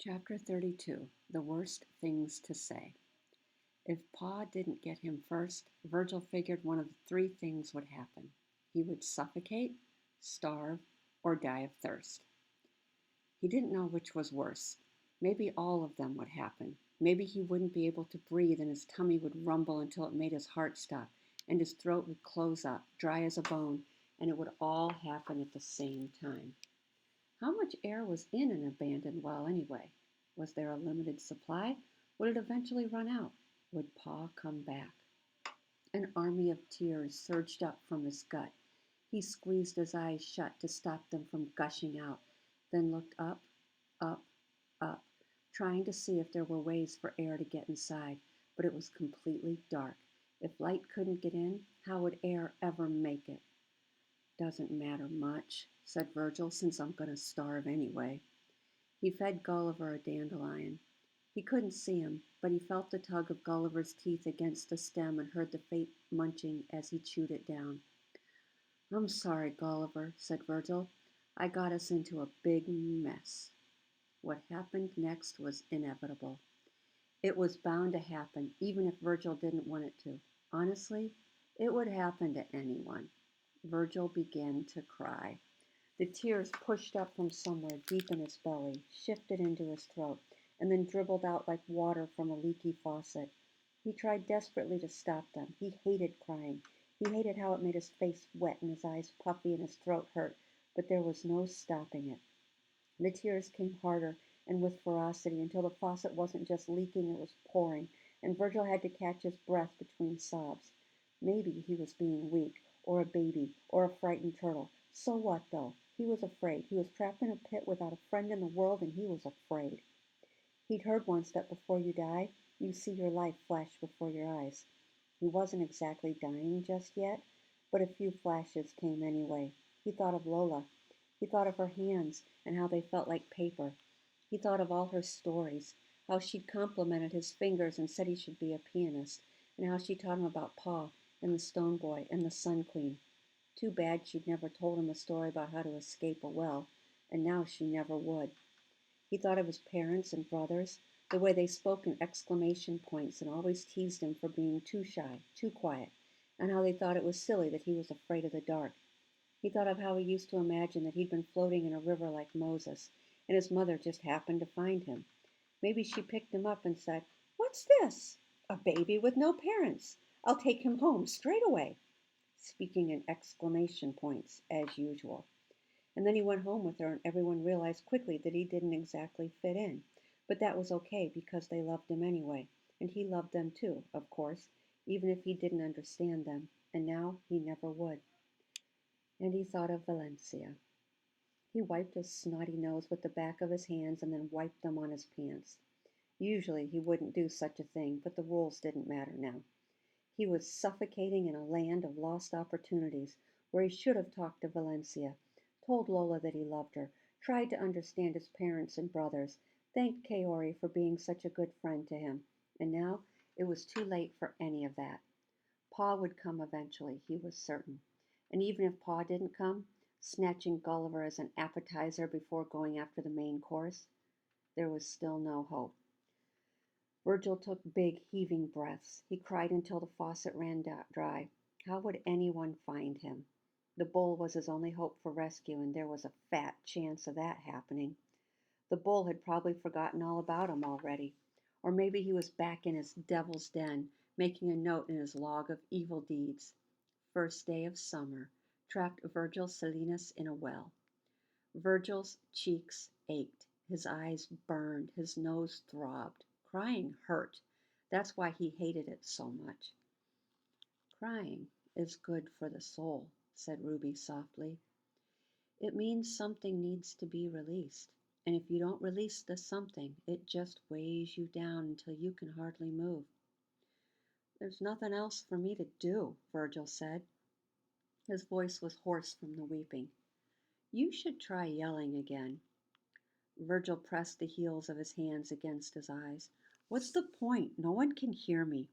Chapter 32 The Worst Things to Say. If Pa didn't get him first, Virgil figured one of the three things would happen. He would suffocate, starve, or die of thirst. He didn't know which was worse. Maybe all of them would happen. Maybe he wouldn't be able to breathe and his tummy would rumble until it made his heart stop, and his throat would close up, dry as a bone, and it would all happen at the same time. How much air was in an abandoned well anyway? Was there a limited supply? Would it eventually run out? Would Pa come back? An army of tears surged up from his gut. He squeezed his eyes shut to stop them from gushing out, then looked up, up, up, trying to see if there were ways for air to get inside, but it was completely dark. If light couldn't get in, how would air ever make it? "Doesn't matter much," said Virgil, "since I'm going to starve anyway." He fed Gulliver a dandelion. He couldn't see him, but he felt the tug of Gulliver's teeth against the stem and heard the faint munching as he chewed it down. "I'm sorry, Gulliver," said Virgil. "I got us into a big mess." What happened next was inevitable. It was bound to happen, even if Virgil didn't want it to. Honestly, it would happen to anyone. Virgil began to cry. The tears pushed up from somewhere deep in his belly, shifted into his throat, and then dribbled out like water from a leaky faucet. He tried desperately to stop them. He hated crying. He hated how it made his face wet and his eyes puffy and his throat hurt, but there was no stopping it. The tears came harder and with ferocity until the faucet wasn't just leaking, it was pouring, and Virgil had to catch his breath between sobs. Maybe he was being weak, or a baby, or a frightened turtle. So what, though? He was afraid. He was trapped in a pit without a friend in the world, and he was afraid. He'd heard once that before you die, you see your life flash before your eyes. He wasn't exactly dying just yet, but a few flashes came anyway. He thought of Lola. He thought of her hands and how they felt like paper. He thought of all her stories, how she'd complimented his fingers and said he should be a pianist, and how she taught him about Pa and the Stone Boy and the Sun Queen. Too bad she'd never told him a story about how to escape a well, and now she never would. He thought of his parents and brothers, the way they spoke in exclamation points and always teased him for being too shy, too quiet, and how they thought it was silly that he was afraid of the dark. He thought of how he used to imagine that he'd been floating in a river like Moses, and his mother just happened to find him. Maybe she picked him up and said, "What's this? A baby with no parents. I'll take him home straight away," speaking in exclamation points, as usual. And then he went home with her, and everyone realized quickly that he didn't exactly fit in. But that was okay because they loved him anyway, and he loved them too, of course, even if he didn't understand them, and now he never would. And he thought of Valencia. He wiped his snotty nose with the back of his hands and then wiped them on his pants. Usually he wouldn't do such a thing, but the rules didn't matter now. He was suffocating in a land of lost opportunities, where he should have talked to Valencia, told Lola that he loved her, tried to understand his parents and brothers, thanked Kaori for being such a good friend to him. And now it was too late for any of that. Pa would come eventually, he was certain. And even if Pa didn't come, snatching Gulliver as an appetizer before going after the main course, there was still no hope. Virgil took big, heaving breaths. He cried until the faucet ran dry. How would anyone find him? The bull was his only hope for rescue, and there was a fat chance of that happening. The bull had probably forgotten all about him already. Or maybe he was back in his devil's den, making a note in his log of evil deeds. First day of summer. Trapped Virgil Salinas in a well. Virgil's cheeks ached. His eyes burned. His nose throbbed. Crying hurt. That's why he hated it so much. "Crying is good for the soul," said Ruby softly. "It means something needs to be released. And if you don't release the something, it just weighs you down until you can hardly move." "There's nothing else for me to do," Virgil said. His voice was hoarse from the weeping. "You should try yelling again." Virgil pressed the heels of his hands against his eyes. "What's the point? No one can hear me."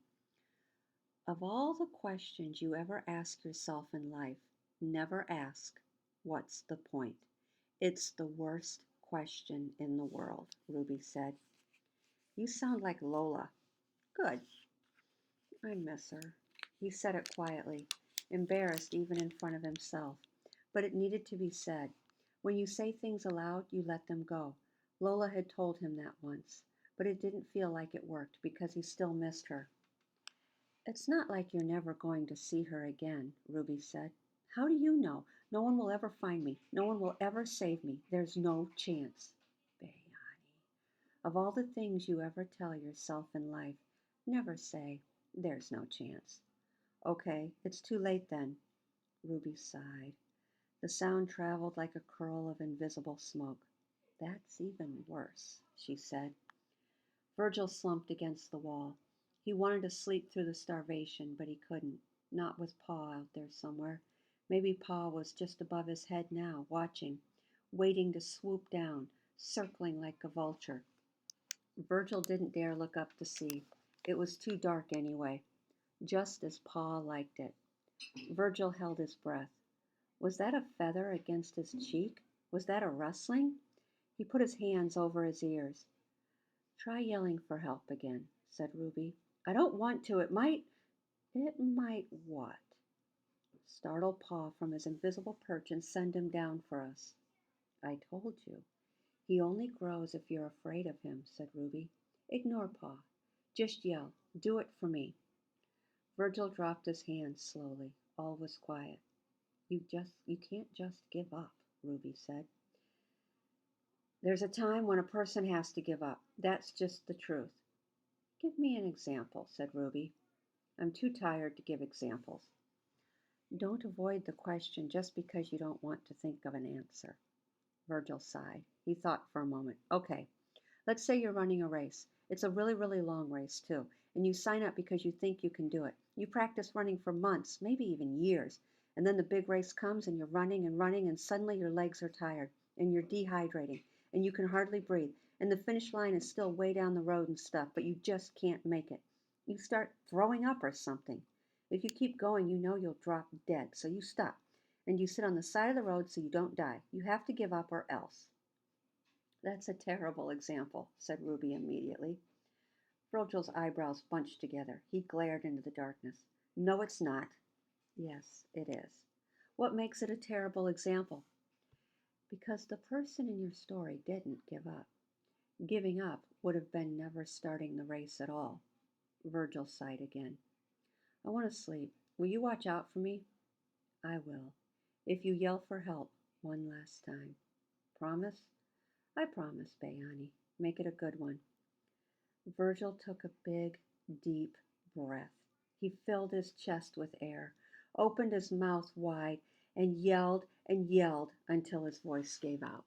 Of all the questions you ever ask yourself in life, never ask, "What's the point?" It's the worst question in the world, Ruby said. You sound like Lola. Good. I miss her. He said it quietly, embarrassed even in front of himself. But it needed to be said. When you say things aloud, you let them go. Lola had told him that once, but it didn't feel like it worked because he still missed her. It's not like you're never going to see her again, Ruby said. How do you know? No one will ever find me. No one will ever save me. There's no chance. Bayani. Of all the things you ever tell yourself in life, never say, there's no chance. Okay, it's too late then. Ruby sighed. The sound traveled like a curl of invisible smoke. That's even worse, she said. Virgil slumped against the wall. He wanted to sleep through the starvation, but he couldn't. Not with Pa out there somewhere. Maybe Pa was just above his head now, watching, waiting to swoop down, circling like a vulture. Virgil didn't dare look up to see. It was too dark anyway, just as Pa liked it. Virgil held his breath. Was that a feather against his cheek? Was that a rustling? He put his hands over his ears. Try yelling for help again, said Ruby. I don't want to. It might. It might what? Startle Pa from his invisible perch and send him down for us. I told you. He only grows if you're afraid of him, said Ruby. Ignore Pa. Just yell. Do it for me. Virgil dropped his hands slowly. All was quiet. You can't just give up, Ruby said. There's a time when a person has to give up. That's just the truth. Give me an example, said Ruby. I'm too tired to give examples. Don't avoid the question just because you don't want to think of an answer. Virgil sighed. He thought for a moment. Okay, let's say you're running a race. It's a really, really long race, too, and you sign up because you think you can do it. You practice running for months, maybe even years, and then the big race comes and you're running, and suddenly your legs are tired, and you're dehydrating, and you can hardly breathe, and the finish line is still way down the road and stuff, but you just can't make it. You start throwing up or something. If you keep going, you know you'll drop dead, so you stop, and you sit on the side of the road so you don't die. You have to give up or else. That's a terrible example, said Ruby immediately. Virgil's eyebrows bunched together. He glared into the darkness. No, it's not. Yes, it is. What makes it a terrible example? Because the person in your story didn't give up. Giving up would have been never starting the race at all. Virgil sighed again. I want to sleep. Will you watch out for me? I will. If you yell for help one last time. Promise? I promise, Bayani. Make it a good one. Virgil took a big, deep breath. He filled his chest with air, opened his mouth wide, and yelled until his voice gave out.